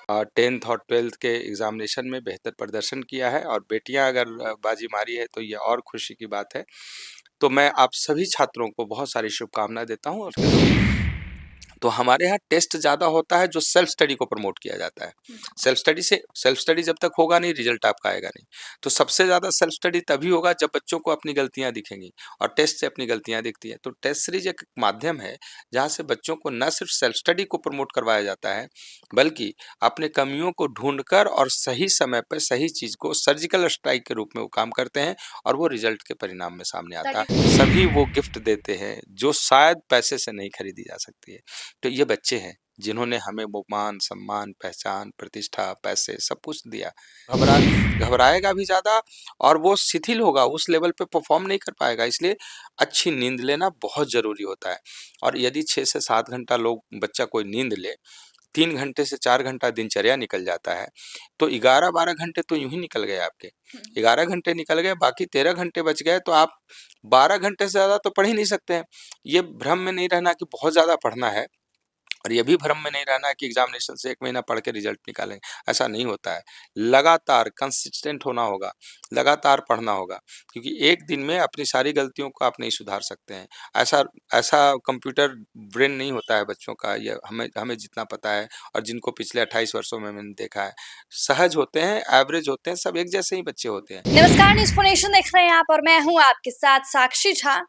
10th और 12th के examination में बेहतर प्रदर्शन किया है और बेटियां अगर बाजी मारी है तो ये और खुशी की बात है। तो मैं आप सभी छात्रों को बहुत सारी शुभकामनाएं देता हूँ। और तो हमारे यहाँ टेस्ट ज़्यादा होता है जो सेल्फ स्टडी को प्रमोट किया जाता है। सेल्फ स्टडी जब तक होगा नहीं, रिजल्ट आपका आएगा नहीं। तो सबसे ज़्यादा सेल्फ स्टडी तभी होगा जब बच्चों को अपनी गलतियाँ दिखेंगी और टेस्ट से अपनी गलतियाँ दिखती हैं। तो टेस्ट सीरीज एक माध्यम है जहाँ से बच्चों को न सिर्फ सेल्फ स्टडी को प्रमोट करवाया जाता है, बल्कि अपने कमियों को ढूंढकर और सही समय पर सही चीज़ को सर्जिकल स्ट्राइक के रूप में वो काम करते हैं और वो रिजल्ट के परिणाम में सामने आता है। सभी वो गिफ्ट देते हैं जो शायद पैसे से नहीं खरीदी जा सकती है। तो ये बच्चे हैं जिन्होंने हमें वो मान, सम्मान, पहचान, प्रतिष्ठा, पैसे सब कुछ दिया। घबरा घबराएगा भी ज़्यादा और वो शिथिल होगा, उस लेवल पे परफॉर्म नहीं कर पाएगा। इसलिए अच्छी नींद लेना बहुत ज़रूरी होता है। और यदि 6 से 7 घंटा लोग बच्चा कोई नींद ले, 3 घंटे से 4 घंटा दिनचर्या निकल जाता है, तो 11-12 घंटे तो यूँ ही निकल गए आपके। 11 घंटे निकल गए, बाकी 13 घंटे बच गए, तो आप 12 घंटे से ज़्यादा तो पढ़ ही नहीं सकते हैं। ये भ्रम में नहीं रहना कि बहुत ज़्यादा पढ़ना है और ये भी भ्रम में नहीं रहना है कि एग्जामिनेशन से 1 महीना पढ़ के रिजल्ट निकालेंगे, ऐसा नहीं होता है। लगातार कंसिस्टेंट होना होगा, लगातार पढ़ना होगा, क्योंकि एक दिन में अपनी सारी गलतियों को आप नहीं सुधार सकते हैं। ऐसा ऐसा कंप्यूटर ब्रेन नहीं होता है बच्चों का, ये हमें हमें जितना पता है और जिनको पिछले 28 वर्षों में मैंने देखा है। सहज होते हैं, एवरेज होते हैं, सब एक जैसे ही बच्चे होते हैं। नमस्कार, न्यूज़ फोनेशन देख रहे हैं आप और मैं हूं आपके साथ साक्षी झा।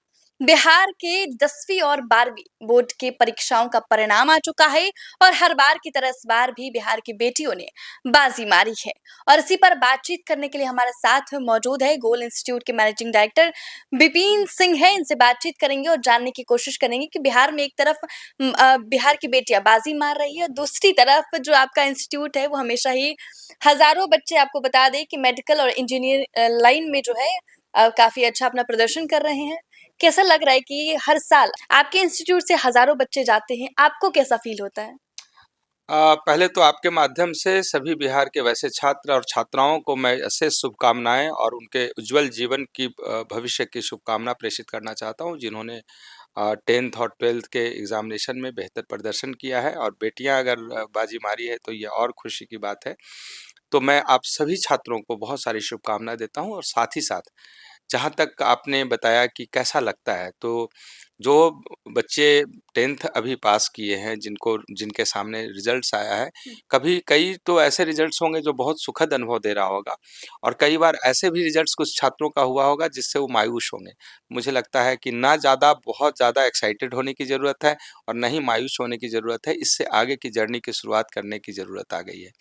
बिहार के 10वीं और 12वीं बोर्ड के परीक्षाओं का परिणाम आ चुका है और हर बार की तरह इस बार भी बिहार की बेटियों ने बाजी मारी है। और इसी पर बातचीत करने के लिए हमारे साथ मौजूद है गोल इंस्टीट्यूट के मैनेजिंग डायरेक्टर विपिन सिंह है। इनसे बातचीत करेंगे और जानने की कोशिश करेंगे कि बिहार में एक तरफ बिहार की बेटियां बाजी मार रही है, दूसरी तरफ जो आपका इंस्टीट्यूट है वो हमेशा ही हजारों बच्चे, आपको बता दें कि मेडिकल और इंजीनियर लाइन में जो है काफी अच्छा अपना प्रदर्शन कर रहे हैं। कैसा लग रहा है कि हर साल आपके इंस्टीट्यूट से हजारों बच्चे जाते हैं, आपको कैसा फील होता है? पहले तो आपके माध्यम से सभी बिहार के वैसे छात्र और छात्राओं को मैं ऐसे शुभकामनाएं और उनके उज्जवल जीवन की भविष्य की शुभकामना प्रेषित करना चाहता हूं जिन्होंने 10th और 12th के एग्जामिनेशन में बेहतर प्रदर्शन किया है और बेटियां अगर बाजी मारी है तो ये और खुशी की बात है। तो मैं आप सभी छात्रों को बहुत सारी शुभकामनाएं देता हूं और साथ ही साथ जहाँ तक आपने बताया कि कैसा लगता है, तो जो बच्चे 10th अभी पास किए हैं, जिनके सामने रिजल्ट्स आया है, कभी कई तो ऐसे रिजल्ट्स होंगे जो बहुत सुखद अनुभव दे रहा होगा और कई बार ऐसे भी रिजल्ट्स कुछ छात्रों का हुआ होगा जिससे वो मायूस होंगे। मुझे लगता है कि ना ज़्यादा बहुत ज़्यादा एक्साइटेड होने की ज़रूरत है और ना ही मायूस होने की ज़रूरत है। इससे आगे की जर्नी की शुरुआत करने की ज़रूरत आ गई है।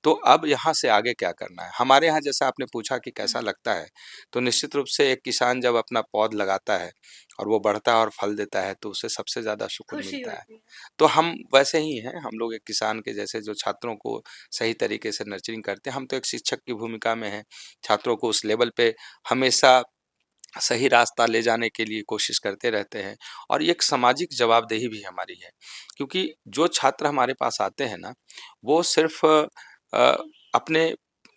तो अब यहाँ से आगे क्या करना है? हमारे यहाँ जैसा आपने पूछा कि कैसा लगता है, तो निश्चित रूप से एक किसान जब अपना पौध लगाता है और वो बढ़ता है और फल देता है तो उसे सबसे ज़्यादा सुकून खुशी मिलता है। होती है। तो हम वैसे ही हैं, हम लोग एक किसान के जैसे जो छात्रों को सही तरीके से नर्चरिंग करते हैं, हम तो एक शिक्षक की भूमिका में हैं। छात्रों को उस लेवल पे हमेशा सही रास्ता ले जाने के लिए कोशिश करते रहते हैं और ये एक सामाजिक जवाबदेही भी हमारी है। क्योंकि जो छात्र हमारे पास आते हैं ना, वो सिर्फ़ अपने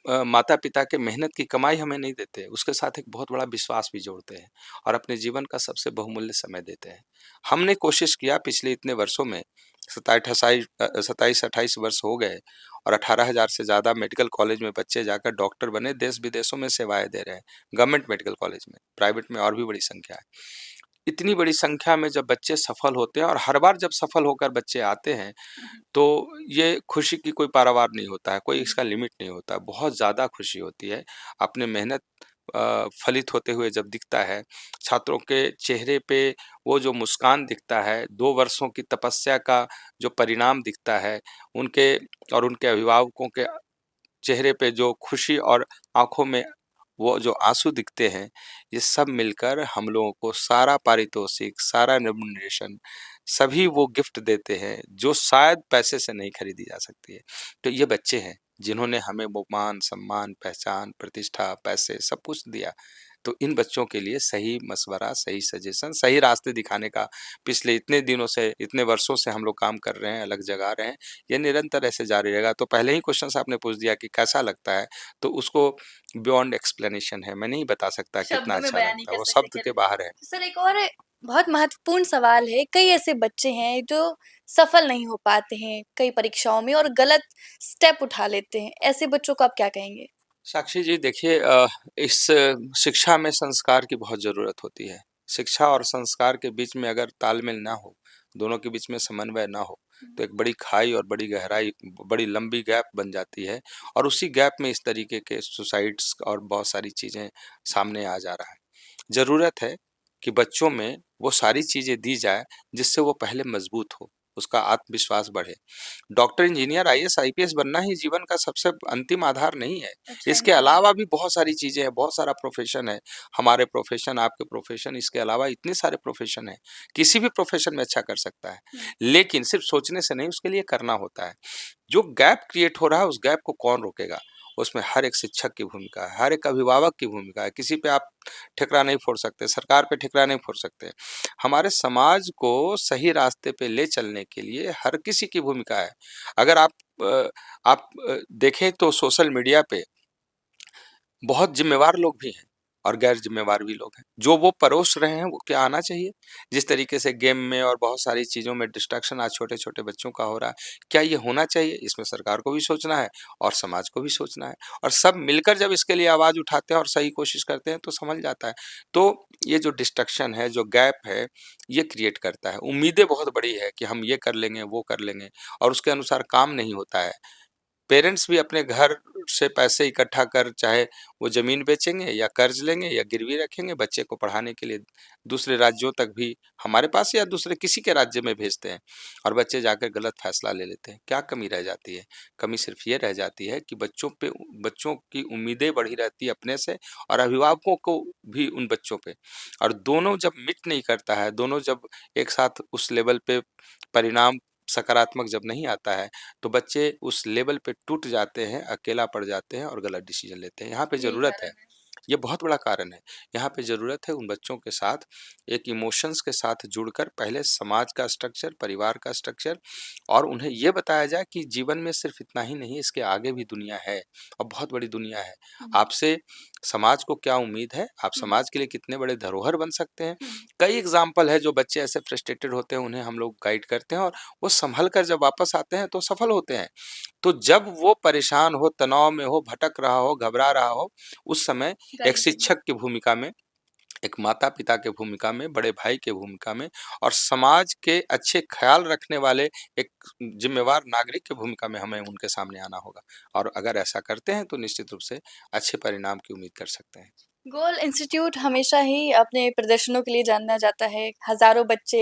माता-पिता के मेहनत की कमाई हमें नहीं देते, उसके साथ एक बहुत बड़ा विश्वास भी जोड़ते हैं और अपने जीवन का सबसे बहुमूल्य समय देते हैं। हमने कोशिश किया पिछले इतने वर्षों में, 27-28 वर्ष हो गए और 18,000 से ज़्यादा मेडिकल कॉलेज में बच्चे जाकर डॉक्टर बने, देश-विदेशों में सेवाएँ दे रहे हैं, गवर्नमेंट मेडिकल कॉलेज में, प्राइवेट में और भी बड़ी संख्या है। इतनी बड़ी संख्या में जब बच्चे सफल होते हैं और हर बार जब सफल होकर बच्चे आते हैं, तो ये खुशी की कोई पारावार नहीं होता है, कोई इसका लिमिट नहीं होता है, बहुत ज़्यादा खुशी होती है। अपने मेहनत फलित होते हुए जब दिखता है, छात्रों के चेहरे पे वो जो मुस्कान दिखता है, 2 वर्षों की तपस्या का जो परिणाम दिखता है, उनके और उनके अभिभावकों के चेहरे पे जो खुशी और आँखों में वो जो आँसू दिखते हैं, ये सब मिलकर हम लोगों को सारा पारितोषिक, सारा रेम्युनरेशन, सभी वो गिफ्ट देते हैं, जो शायद पैसे से नहीं खरीदी जा सकती है। तो ये बच्चे हैं, जिन्होंने हमें वो मान, सम्मान, पहचान, प्रतिष्ठा, पैसे सब कुछ दिया। तो इन बच्चों के लिए सही मशवरा, सही सजेशन, सही रास्ते दिखाने का पिछले इतने दिनों से, इतने वर्षों से हम लोग काम कर रहे हैं, अलग जगा रहे हैं। ये निरंतर ऐसे जारी रहेगा। तो पहले ही क्वेश्चन आपने पूछ दिया कि कैसा लगता है, तो उसको बियॉन्ड एक्सप्लेनेशन है, मैं नहीं बता सकता कितना शब्दों में अच्छा बयान नहीं लगता है, कर वो सकते शब्द क्या? के बाहर है। सर, एक और बहुत महत्वपूर्ण सवाल है। कई ऐसे बच्चे हैं जो सफल नहीं हो पाते हैं कई परीक्षाओं में और गलत स्टेप उठा लेते हैं। ऐसे बच्चों को आप क्या कहेंगे? साक्षी जी देखिए, इस शिक्षा में संस्कार की बहुत ज़रूरत होती है। शिक्षा और संस्कार के बीच में अगर तालमेल ना हो, दोनों के बीच में समन्वय ना हो, तो एक बड़ी खाई और बड़ी गहराई, बड़ी लंबी गैप बन जाती है और उसी गैप में इस तरीके के सुसाइड्स और बहुत सारी चीज़ें सामने आ जा रहा है। ज़रूरत है कि बच्चों में वो सारी चीज़ें दी जाए जिससे वो पहले मजबूत हो, उसका आत्मविश्वास बढ़े। डॉक्टर, इंजीनियर, आईएएस, आईपीएस बनना ही जीवन का सबसे अंतिम आधार नहीं है। अच्छा, इसके नहीं है। अलावा भी बहुत सारी चीज़ें हैं, बहुत सारा प्रोफ़ेशन है। हमारे प्रोफ़ेशन, आपके प्रोफ़ेशन, इसके अलावा इतने सारे प्रोफ़ेशन हैं। किसी भी प्रोफ़ेशन में अच्छा कर सकता है, लेकिन सिर्फ़ सोचने से नहीं, उसके लिए करना होता है। जो गैप क्रिएट हो रहा है, उस गैप को कौन रोकेगा? उसमें हर एक शिक्षक की भूमिका है, हर एक अभिभावक की भूमिका है। किसी पे आप ठिकरा नहीं फोड़ सकते, सरकार पे ठिकरा नहीं फोड़ सकते। हमारे समाज को सही रास्ते पे ले चलने के लिए हर किसी की भूमिका है। अगर देखें तो सोशल मीडिया पे बहुत ज़िम्मेवार लोग भी हैं और गैर ज़िम्मेवार भी लोग हैं। जो वो परोस रहे हैं, वो क्या आना चाहिए? जिस तरीके से गेम में और बहुत सारी चीज़ों में डिस्ट्रैक्शन आज छोटे-छोटे बच्चों का हो रहा है, क्या ये होना चाहिए? इसमें सरकार को भी सोचना है और समाज को भी सोचना है और सब मिलकर जब इसके लिए आवाज़ उठाते हैं और सही कोशिश करते हैं, तो संभल जाता है। तो ये जो डिस्ट्रैक्शन है, जो गैप है, ये क्रिएट करता है। उम्मीदें बहुत बड़ी है कि हम ये कर लेंगे, वो कर लेंगे और उसके अनुसार काम नहीं होता है। पेरेंट्स भी अपने घर से पैसे इकट्ठा कर, चाहे वो ज़मीन बेचेंगे या कर्ज लेंगे या गिरवी रखेंगे, बच्चे को पढ़ाने के लिए दूसरे राज्यों तक भी हमारे पास या दूसरे किसी के राज्य में भेजते हैं और बच्चे जाकर गलत फैसला ले लेते हैं। क्या कमी रह जाती है? कमी सिर्फ ये रह जाती है कि बच्चों की उम्मीदें बढ़ी रहती है अपने से और अभिभावकों को भी उन बच्चों पे, और दोनों जब मिट नहीं करता है, दोनों जब एक साथ उस लेवल पे परिणाम सकारात्मक जब नहीं आता है, तो बच्चे उस लेवल पे टूट जाते हैं, अकेला पड़ जाते हैं और गलत डिसीजन लेते हैं। यहाँ पे यही ज़रूरत है, कारण है। ये बहुत बड़ा कारण है। यहाँ पे ज़रूरत है उन बच्चों के साथ एक इमोशंस के साथ जुड़कर पहले समाज का स्ट्रक्चर, परिवार का स्ट्रक्चर, और उन्हें ये बताया जाए कि जीवन में सिर्फ इतना ही नहीं, इसके आगे भी दुनिया है और बहुत बड़ी दुनिया है। आपसे समाज को क्या उम्मीद है? आप समाज के लिए कितने बड़े धरोहर बन सकते हैं? कई एग्ज़ाम्पल है जो बच्चे ऐसे फ्रस्ट्रेटेड होते हैं, उन्हें हम लोग गाइड करते हैं और वो सँभल कर जब वापस आते हैं तो सफल होते हैं। तो जब वो परेशान हो, तनाव में हो, भटक रहा हो, घबरा रहा हो, उस समय एक शिक्षक की भूमिका में, एक माता-पिता की भूमिका में, बड़े भाई की भूमिका में और समाज के अच्छे ख़्याल रखने वाले एक ज़िम्मेवार नागरिक की भूमिका में हमें उनके सामने आना होगा और अगर ऐसा करते हैं तो निश्चित रूप से अच्छे परिणाम की उम्मीद कर सकते हैं। गोल इंस्टीट्यूट हमेशा ही अपने प्रदर्शनों के लिए जाना जाता है। हज़ारों बच्चे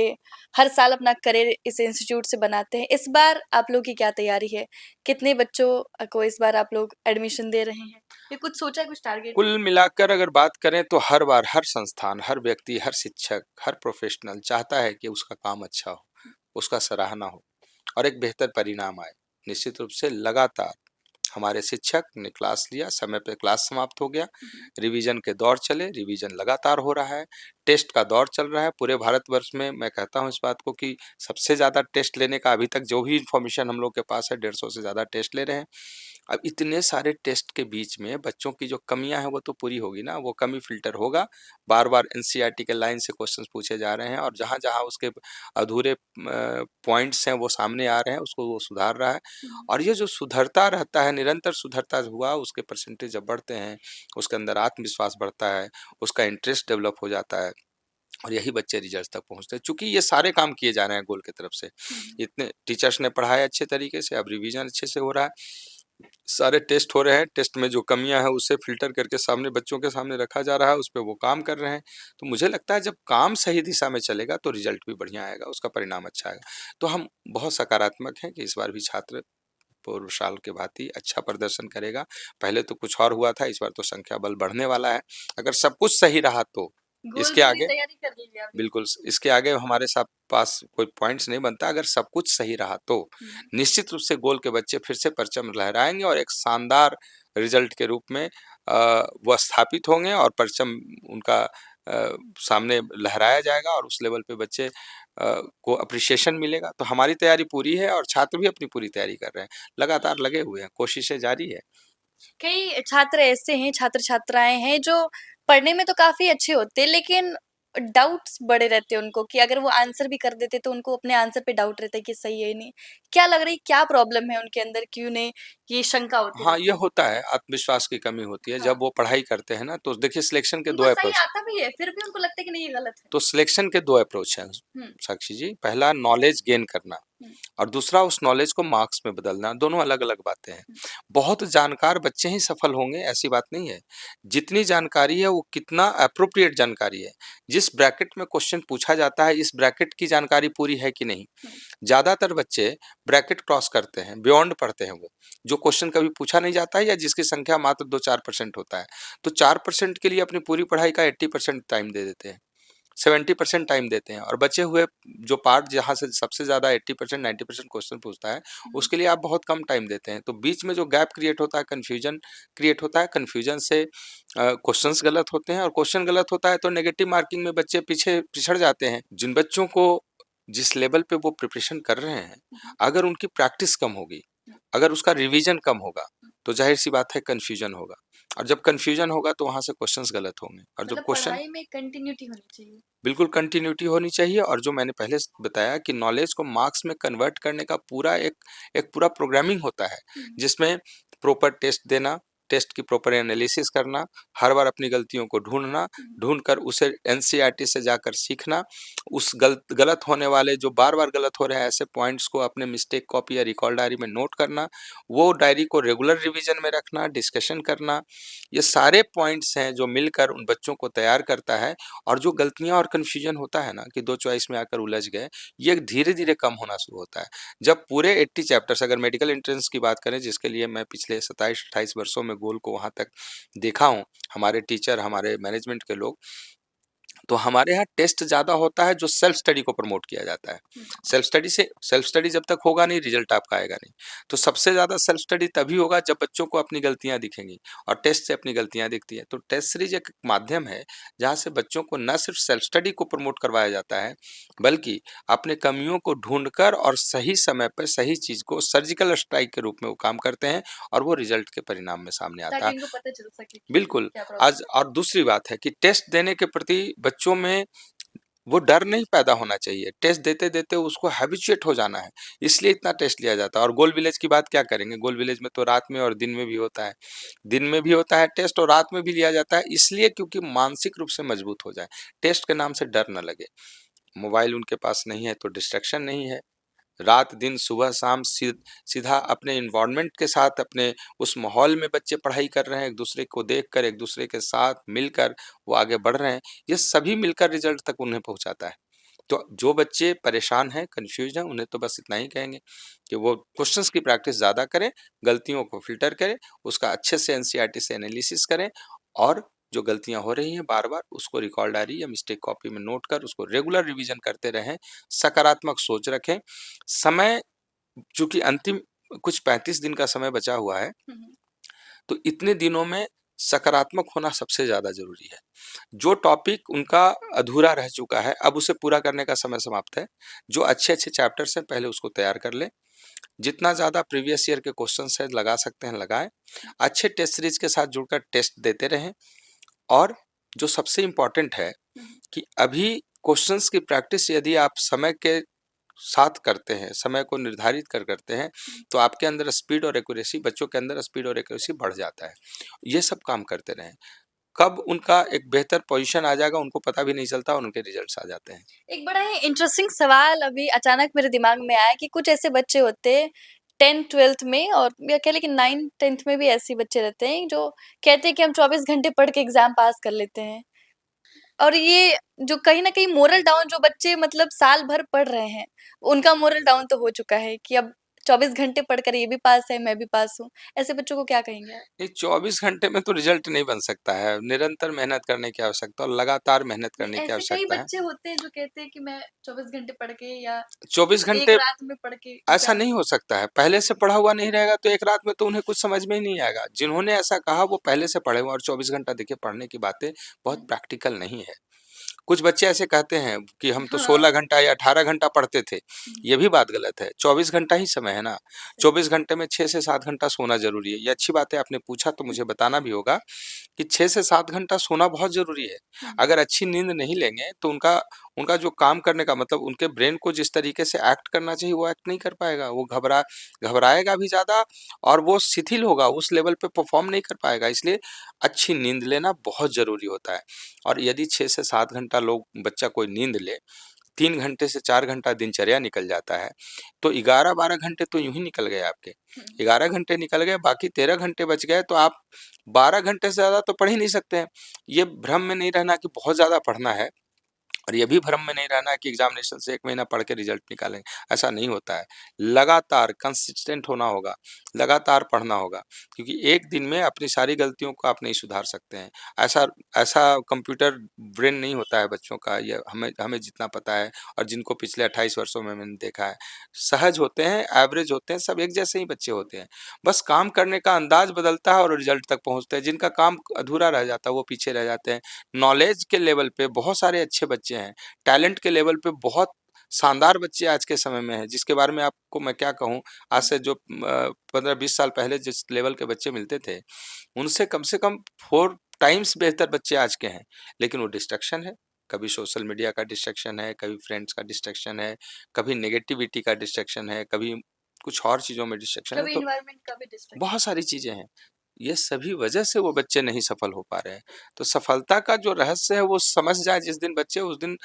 हर साल अपना करियर इस इंस्टीट्यूट से बनाते हैं। इस बार आप लोग की क्या तैयारी है? कितने बच्चों को इस बार आप लोग एडमिशन दे रहे हैं? या कुछ सोचा है, कुछ टारगेट? कुल मिलाकर अगर बात करें तो हर बार हर संस्थान, हर व्यक्ति, हर शिक्षक, हर प्रोफेशनल चाहता है कि उसका काम अच्छा हो, उसका सराहना हो और एक बेहतर परिणाम आए। निश्चित रूप से लगातार हमारे शिक्षक ने क्लास लिया, समय पे क्लास समाप्त हो गया, रिवीजन के दौर चले, रिवीजन लगातार हो रहा है, टेस्ट का दौर चल रहा है। पूरे भारतवर्ष में मैं कहता हूँ इस बात को कि सबसे ज़्यादा टेस्ट लेने का अभी तक जो भी इन्फॉर्मेशन हम लोग के पास है, 150 से ज़्यादा टेस्ट ले रहे हैं। अब इतने सारे टेस्ट के बीच में बच्चों की जो कमियां हैं वो तो पूरी होगी ना, वो कमी फिल्टर होगा। बार बार एनसीईआरटी के लाइन से क्वेश्चंस पूछे जा रहे हैं और जहां जहां उसके अधूरे पॉइंट्स हैं वो सामने आ रहे हैं, उसको वो सुधार रहा है और ये जो सुधरता रहता है, निरंतर सुधरता हुआ, उसके परसेंटेज जब बढ़ते हैं, उसके अंदर आत्मविश्वास बढ़ता है, उसका इंटरेस्ट डेवलप हो जाता है और यही बच्चे रिजल्ट तक पहुंचते हैं। चूंकि ये सारे काम किए जा रहे हैं गोल की तरफ से, इतने टीचर्स ने पढ़ाया अच्छे तरीके से, अब रिवीजन अच्छे से हो रहा है, सारे टेस्ट हो रहे हैं, टेस्ट में जो कमियां हैं उसे फिल्टर करके सामने बच्चों के सामने रखा जा रहा है, उस पे वो काम कर रहे हैं। तो मुझे लगता है जब काम सही दिशा में चलेगा तो रिजल्ट भी बढ़िया आएगा, उसका परिणाम अच्छा आएगा। तो हम बहुत सकारात्मक हैं कि इस बार भी छात्र पूर्व साल के भांति अच्छा प्रदर्शन करेगा। पहले तो कुछ और हुआ था, इस बार तो संख्या बल बढ़ने वाला है। अगर सब कुछ सही रहा तो गोल इसके पूरी आगे तैयारी कर ली है अभी? बिल्कुल, इसके आगे हमारे साथ पास कोई पॉइंट्स नहीं बनता। अगर सब कुछ सही रहा तो निश्चित रूप से गोल के बच्चे फिर से परचम लहराएँगे और एक शानदार रिजल्ट के रूप में वो स्थापित होंगे और परचम उनका सामने लहराया जाएगा और उस लेवल पे बच्चे को एप्रिसिएशन मिलेगा। तो हमारी तैयारी पूरी है और छात्र भी अपनी पूरी तैयारी कर रहे हैं। लगातार लगे हुए हैं, कोशिशें जारी है। कई छात्र ऐसे हैं, छात्र-छात्राएँ हैं जो पढ़ने में तो काफ़ी अच्छे होते हैं, लेकिन डाउट्स बड़े रहते हैं उनको कि अगर वो आंसर भी कर देते तो उनको अपने आंसर पे डाउट रहता है कि सही है या नहीं। क्या लग रही क्या प्रॉब्लम है उनके अंदर कि उन्हें ये शंका होती हाँ, ये रहती है? होता है, आत्मविश्वास की कमी होती है। हाँ, जब वो पढ़ाई करते हैं ना, तो देखिए सिलेक्शन के 2 उनको सही अप्रोच। आता भी है, फिर भी उनको लगता है कि नहीं ये गलत है। तो सिलेक्शन के 2 अप्रोच हैं हुँ, साक्षी जी। पहला नॉलेज गेन करना हुँ, और दूसरा उस नॉलेज को मार्क्स में बदलना, दोनों अलग-अलग बातें हैं। हुँ, बहुत जानकार बच्चे ही सफल होंगे ऐसी बात नहीं है। जितनी जानकारी है वो कितना एप्रोप्रिएट जानकारी है। जिस ब्रैकेट में क्वेश्चन पूछा जाता है, इस ब्रैकेट की जानकारी पूरी है कि नहीं? हुँ, ज़्यादातर बच्चे ब्रैकेट क्रॉस करते हैं, बियॉन्ड पढ़ते हैं वो। जो क्वेश्चन कभी पूछा नहीं जाता है या जिसकी संख्या मात्र 2-4% होता है। तो 4% के लिए अपनी पूरी पढ़ाई का 80% टाइम दे देते हैं। 70% टाइम देते हैं और बचे हुए जो पार्ट जहाँ से सबसे ज़्यादा 80% 90% क्वेश्चन पूछता है, हुँ, उसके लिए आप बहुत कम टाइम देते हैं। तो बीच में जो गैप क्रिएट होता है, कन्फ्यूजन क्रिएट होता है, कन्फ्यूजन से क्वेश्चंस गलत होते हैं और क्वेश्चन गलत होता है तो नेगेटिव मार्किंग में बच्चे पीछे पिछड़ जाते हैं। जिन बच्चों को जिस लेवल पे वो प्रिपरेशन कर रहे हैं, हुँ, अगर उनकी प्रैक्टिस कम होगी, हुँ, अगर उसका रिवीजन कम होगा, हुँ। तो ज़ाहिर-सी बात है कन्फ्यूजन होगा और जब कन्फ्यूजन होगा तो वहाँ से क्वेश्चंस गलत होंगे और जब मतलब क्वेश्चन पढ़ाई में कंटिन्यूटी होनी चाहिए। बिल्कुल कंटिन्यूटी होनी चाहिए और जो मैंने पहले बताया कि नॉलेज को मार्क्स में कन्वर्ट करने का पूरा एक एक पूरा प्रोग्रामिंग होता है, हुँ, जिसमें प्रॉपर टेस्ट देना, टेस्ट की प्रॉपर एनालिसिस करना, हर बार अपनी गलतियों को ढूंढना, हुँ, ढूंढकर उसे एनसीईआरटी से जाकर सीखना, उस गलत होने वाले जो बार बार गलत हो रहे हैं ऐसे पॉइंट्स को अपने मिस्टेक कॉपी या रिकॉल डायरी में नोट करना, वो डायरी को रेगुलर रिवीजन में रखना, डिस्कशन करना, ये सारे पॉइंट्स हैं जो मिलकर उन बच्चों को तैयार करता है। और जो गलतियाँ और कन्फ्यूजन होता है ना कि 2 चॉइस में आकर उलझ गए, ये धीरे-धीरे कम होना शुरू होता है। जब पूरे 80 चैप्टर्स अगर मेडिकल एंट्रेंस की बात करें जिसके लिए मैं पिछले 27-28 वर्षों में गोल को वहाँ तक देखा हूँ, हमारे टीचर, हमारे मैनेजमेंट के लोग, तो हमारे यहाँ टेस्ट ज़्यादा होता है जो सेल्फ स्टडी को प्रमोट किया जाता है। हुँ, सेल्फ स्टडी जब तक होगा नहीं रिजल्ट आपका आएगा नहीं। तो सबसे ज़्यादा सेल्फ स्टडी तभी होगा जब बच्चों को अपनी गलतियाँ दिखेंगी और टेस्ट से अपनी गलतियाँ दिखती हैं। तो टेस्ट सीरीज एक माध्यम है जहाँ से बच्चों को न सिर्फ सेल्फ स्टडी को प्रमोट करवाया जाता है, बल्कि अपने कमियों को ढूँढकर और सही समय पर सही चीज़ को सर्जिकल स्ट्राइक के रूप में वो काम करते हैं और वो रिजल्ट के परिणाम में सामने आता ताकि है। इनको पता चल सके कि बिल्कुल, क्या आज प्रॉब्लम है। और दूसरी बात है कि टेस्ट देने के प्रति बच्चों में वो डर नहीं पैदा होना चाहिए। टेस्ट देते-देते उसको हैबिचुएट हो जाना है, इसलिए इतना टेस्ट लिया जाता है और गोल विलेज की बात क्या करेंगे? गोल विलेज में तो रात में और दिन में भी होता है। दिन में भी होता है टेस्ट और रात में भी लिया जाता है इसलिए क्योंकि मानसिक रूप से मजबूत हो जाए। टेस्ट के नाम से डर ना लगे। मोबाइल उनके पास नहीं है तो डिस्ट्रैक्शन नहीं है। रात दिन सुबह शाम सीधा अपने इन्वायरमेंट के साथ अपने उस माहौल में बच्चे पढ़ाई कर रहे हैं, एक दूसरे को देखकर, एक दूसरे के साथ मिलकर वो आगे बढ़ रहे हैं, ये सभी मिलकर रिजल्ट तक उन्हें पहुंचाता है। तो जो बच्चे परेशान हैं, कन्फ्यूज हैं, उन्हें तो बस इतना ही कहेंगे कि वो क्वेश्चंस की प्रैक्टिस ज़्यादा करें, गलतियों को फ़िल्टर करें, उसका अच्छे से एनसीईआरटी से एनालिसिस करें और जो गलतियाँ हो रही हैं बार-बार उसको रिकॉल डायरी या मिस्टेक कॉपी में नोट कर उसको रेगुलर रिवीजन करते रहें, सकारात्मक सोच रखें। समय चूँकि अंतिम कुछ 35 दिन का समय बचा हुआ है, हुँ, हुँ, तो इतने दिनों में सकारात्मक होना सबसे ज़्यादा ज़रूरी है। जो टॉपिक उनका अधूरा रह चुका है, अब उसे पूरा करने का समय समाप्त है। जो अच्छे-अच्छे चैप्टर्स हैं, पहले उसको तैयार कर लें। जितना ज़्यादा प्रीवियस ईयर के क्वेश्चन्स हैं, लगा सकते हैं, लगाएँ। अच्छे टेस्ट सीरीज़ के साथ जुड़कर टेस्ट देते रहें और जो सबसे इम्पोर्टेंट है हुँ, हुँ। कि अभी क्वेश्चन्स की प्रैक्टिस यदि आप समय के साथ करते हैं, समय को निर्धारित कर करते हैं, तो आपके अंदर स्पीड और एक्यूरेसी बच्चों के अंदर स्पीड और एक्यूरेसी बढ़ जाता है। ये सब काम करते रहें। कब उनका एक बेहतर पोज़ीशन आ जाएगा उनको पता भी नहीं चलता और उनके रिजल्ट्स आ जाते हैं। एक बड़ा ही इंटरेस्टिंग सवाल अभी अचानक मेरे दिमाग में आया कि कुछ ऐसे बच्चे होते हैं 10th-12th में और या कह लें कि 9th-10th में भी ऐसे बच्चे रहते हैं जो कहते हैं कि हम 24 घंटे पढ़ के एग्ज़ाम पास कर लेते हैं। और ये जो कहीं न कहीं मोरल डाउन जो बच्चे मतलब साल भर पढ़ रहे हैं, उनका मोरल डाउन तो हो चुका है कि अब 24 घंटे पढ़कर ये भी पास है, मैं भी पास हूँ। ऐसे बच्चों को क्या कहेंगे आप? ये 24 घंटे में तो रिजल्ट नहीं बन सकता है, निरंतर मेहनत करने की आवश्यकता और लगातार मेहनत नहीं, करने की ऐसे कई आवश्यकता है। बच्चे होते हैं जो कहते हैं कि मैं 24 घंटे पढ़ के या 24 एक घंटे रात में पढ़ के ऐसा एग्ज़ाम नहीं हो सकता है, पहले से पढ़ा हुआ नहीं रहेगा तो एक रात में तो उन्हें कुछ समझ में ही नहीं आएगा। जिन्होंने ऐसा कहा वो पहले से पढ़े हुए हैं और 24 घंटा देखिए पढ़ने की बातें बहुत हुँ, प्रैक्टिकल नहीं है। कुछ बच्चे ऐसे कहते हैं कि हम तो हाँ। 16 घंटा या 18 घंटा पढ़ते थे। ये भी बात गलत है। 24 घंटा ही समय है ना। 24 घंटे में 6 से 7 घंटा सोना ज़रूरी है। ये अच्छी बात है, आपने पूछा तो मुझे बताना भी होगा कि 6 से 7 घंटा सोना बहुत ज़रूरी है। अगर अच्छी नींद नहीं लेंगे तो उनका उनका जो काम करने का मतलब उनके ब्रेन को जिस तरीके से एक्ट करना चाहिए वो एक्ट नहीं कर पाएगा। वो घबराएगा भी ज़्यादा और वो शिथिल होगा, उस लेवल पे परफ़ॉर्म नहीं कर पाएगा। इसलिए अच्छी नींद लेना बहुत ज़रूरी होता है। और यदि 6 से 7 घंटा बच्चा कोई नींद ले, 3 घंटे से 4 घंटा दिनचर्या निकल जाता है, तो 11-12 घंटे तो यूँ ही निकल गए आपके। 11 घंटे निकल गए, बाकी 13 घंटे बच गए, तो आप 12 घंटे से ज़्यादा तो पढ़ ही नहीं सकते हैं। ये भ्रम में नहीं रहना कि बहुत ज़्यादा पढ़ना है, और ये भी भ्रम में नहीं रहना है कि एग्जामिनेशन से 1 महीना पढ़ के रिजल्ट निकालेंगे, ऐसा नहीं होता है। लगातार कंसिस्टेंट होना होगा, लगातार पढ़ना होगा, क्योंकि एक दिन में अपनी सारी गलतियों को आप नहीं सुधार सकते हैं। ऐसा ऐसा कंप्यूटर ब्रेन नहीं होता है बच्चों का, ये हमें हमें जितना पता है और जिनको पिछले 28 वर्षों में मैंने देखा है। सहज होते हैं, एवरेज होते हैं, सब एक जैसे ही बच्चे होते हैं। बस काम करने का अंदाज बदलता है और रिजल्ट तक पहुँचते हैं। जिनका काम अधूरा रह जाता है वो पीछे रह जाते हैं। नॉलेज के लेवल पे बहुत सारे अच्छे बच्चे हैं, टैलेंट के लेवल पे बहुत शानदार बच्चे आज के समय में हैं, जिसके बारे में आपको मैं क्या कहूँ, आज से जो 15-20 साल पहले जिस लेवल के बच्चे मिलते थे, उनसे कम से कम 4 टाइम्स बेहतर बच्चे आज के हैं। लेकिन वो डिस्ट्रैक्शन है, कभी सोशल मीडिया का डिस्ट्रैक्शन है, कभी फ्रेंड्स का डिस्ट्रैक्शन है, कभी नेगेटिविटी का डिस्ट्रैक्शन है, कभी कुछ और चीज़ों में डिस्ट्रैक्शन है, कभी तो एनवायरनमेंट का भी डिस्ट्रैक्शन। बहुत सारी चीज़ें हैं। ये सभी वजह से वो बच्चे नहीं सफल हो पा रहे हैं। तो सफलता का जो रहस्य है वो समझ जाए जिस दिन बच्चे, उस दिन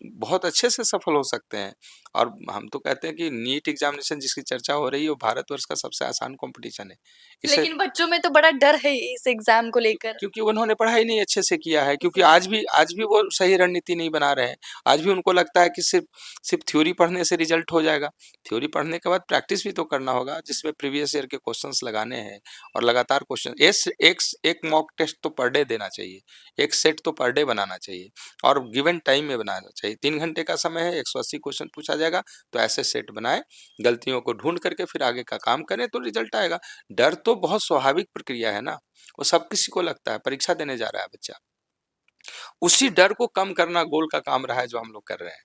बहुत अच्छे से सफल हो सकते हैं। और हम तो कहते हैं कि नीट एग्ज़ामिनेशन जिसकी चर्चा हो रही है वो भारतवर्ष का सबसे आसान कॉम्पिटिशन है। इसे लेकिन बच्चों में तो बड़ा डर है इस एग्ज़ाम को लेकर। क्योंकि उन्होंने पढ़ाई नहीं अच्छे से किया है, क्योंकि इसीलिए। आज भी वो सही रणनीति नहीं बना रहे हैं। आज भी उनको लगता है कि सिर्फ़ सिर्फ़ थ्योरी पढ़ने से रिज़ल्ट हो जाएगा। थ्योरी पढ़ने के बाद प्रैक्टिस भी तो करना होगा, जिसमें प्रीवियस ईयर के क्वेश्चन्स लगाने हैं और लगातार क्वेश्चन एक मॉक टेस्ट तो पर डे देना चाहिए, एक सेट तो पर डे बनाना चाहिए और गिवन टाइम में बनाना चाहिए। 3 घंटे का समय है, 180 क्वेश्चन पूछा जाएगा, तो ऐसे सेट बनाएँ, गलतियों को ढूँढ करके फिर आगे का काम करें तो रिज़ल्ट आएगा। डर तो बहुत स्वाभाविक प्रक्रिया है ना। वो सब किसी को लगता है, परीक्षा देने जा रहा है बच्चा। उसी डर को कम करना गोल का काम रहा है जो हम लोग कर रहे हैं।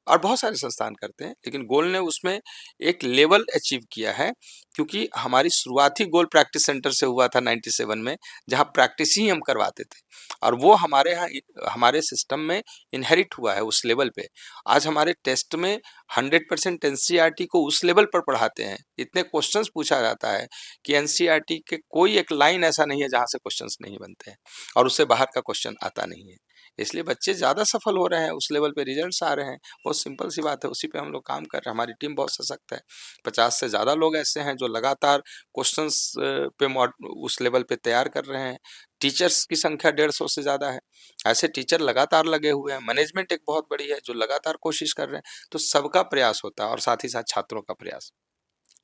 और बहुत सारे संस्थान करते हैं, लेकिन गोल ने उसमें एक लेवल अचीव किया है, क्योंकि हमारी शुरुआत ही गोल प्रैक्टिस सेंटर से हुआ था 97 में, जहाँ प्रैक्टिस ही हम करवाते थे और वो हमारे यहाँ हमारे सिस्टम में इनहेरिट हुआ है उस लेवल पे। आज हमारे टेस्ट में 100% एनसीईआरटी को उस लेवल पर पढ़ाते हैं। इतने क्वेश्चंस पूछा जाता है कि एनसीईआरटी के कोई एक लाइन ऐसा नहीं है जहाँ से क्वेश्चंस नहीं बनते हैं और उससे बाहर का क्वेश्चन आता नहीं है। इसलिए बच्चे ज़्यादा सफल हो रहे हैं, उस लेवल पे रिजल्ट्स आ रहे हैं। बहुत सिंपल सी बात है, उसी पे हम लोग काम कर रहे हैं। हमारी टीम बहुत सशक्त है। 50 से ज़्यादा लोग ऐसे हैं जो लगातार क्वेश्चंस पे उस लेवल पे तैयार कर रहे हैं। टीचर्स की संख्या 150 से ज़्यादा है। ऐसे टीचर लगातार लगे हुए हैं। मैनेजमेंट एक बहुत बड़ी है जो लगातार कोशिश कर रहे हैं। तो सबका प्रयास होता है और साथ ही साथ छात्रों का प्रयास।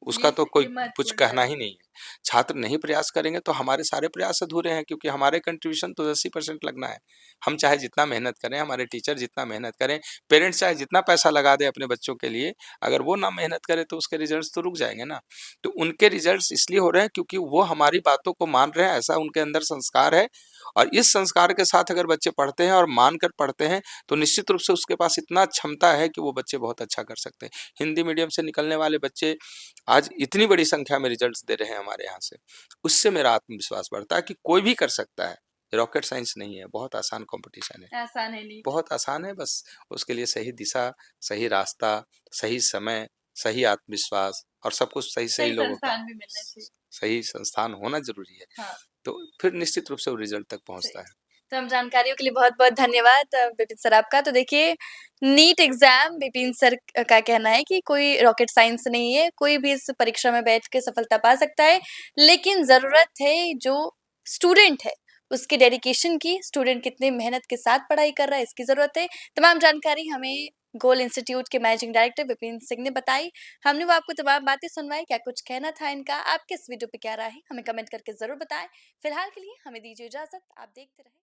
उसका तो कोई कुछ कहना ही नहीं है। छात्र नहीं प्रयास करेंगे तो हमारे सारे प्रयास अधूरे हैं, क्योंकि हमारे कंट्रीब्यूशन तो 80% लगना है। हम चाहे जितना मेहनत करें, हमारे टीचर जितना मेहनत करें, पेरेंट्स चाहे जितना पैसा लगा दें अपने बच्चों के लिए, अगर वो ना मेहनत करें तो उसके रिजल्ट्स तो रुक जाएँगे ना। तो उनके रिजल्ट्स इसलिए हो रहे हैं क्योंकि वो हमारी बातों को मान रहे हैं, ऐसा उनके अंदर संस्कार है और इस संस्कार के साथ अगर बच्चे पढ़ते हैं और मानकर पढ़ते हैं, तो निश्चित रूप से उसके पास इतना क्षमता है कि वो बच्चे बहुत अच्छा कर सकते हैं। हिंदी मीडियम से निकलने वाले बच्चे आज इतनी बड़ी संख्या में रिजल्ट्स दे रहे हैं हमारे यहाँ से, उससे मेरा आत्मविश्वास बढ़ता है कि कोई भी कर सकता है। रॉकेट साइंस नहीं है, बहुत आसान कॉम्पिटिशन है। आसान है नीट। बहुत आसान है, बस उसके लिए सही दिशा, सही रास्ता, सही समय, सही आत्मविश्वास और सब कुछ सही-सही सही लोगों का संस्थान भी मिलना चाहिए। सही संस्थान होना ज़रूरी है। हाँ। तो फिर निश्चित रूप से वो रिजल्ट तक सही। पहुँचता है। तो हम जानकारियों के लिए बहुत-बहुत धन्यवाद विपिन सर आपका। तो देखिए नीट एग्ज़ाम विपिन सर का कहना है कि कोई रॉकेट साइंस नहीं है, कोई भी इस परीक्षा में बैठ के सफलता पा सकता है। लेकिन ज़रूरत है जो स्टूडेंट है, उसके डेडिकेशन की, स्टूडेंट कितनी मेहनत के साथ पढ़ाई कर रहा है इसकी ज़रूरत है। तमाम जानकारी हमें गोल इंस्टीट्यूट के मैनेजिंग डायरेक्टर विपिन सिंह ने बताई। हमने वो आपको तमाम बातें सुनवाई। क्या कुछ कहना था इनका? आपके इस वीडियो पे क्या राय है? हमें कमेंट करके ज़रूर बताएँ। फिलहाल के लिए हमें दीजिए इजाज़त। आप देखते रहें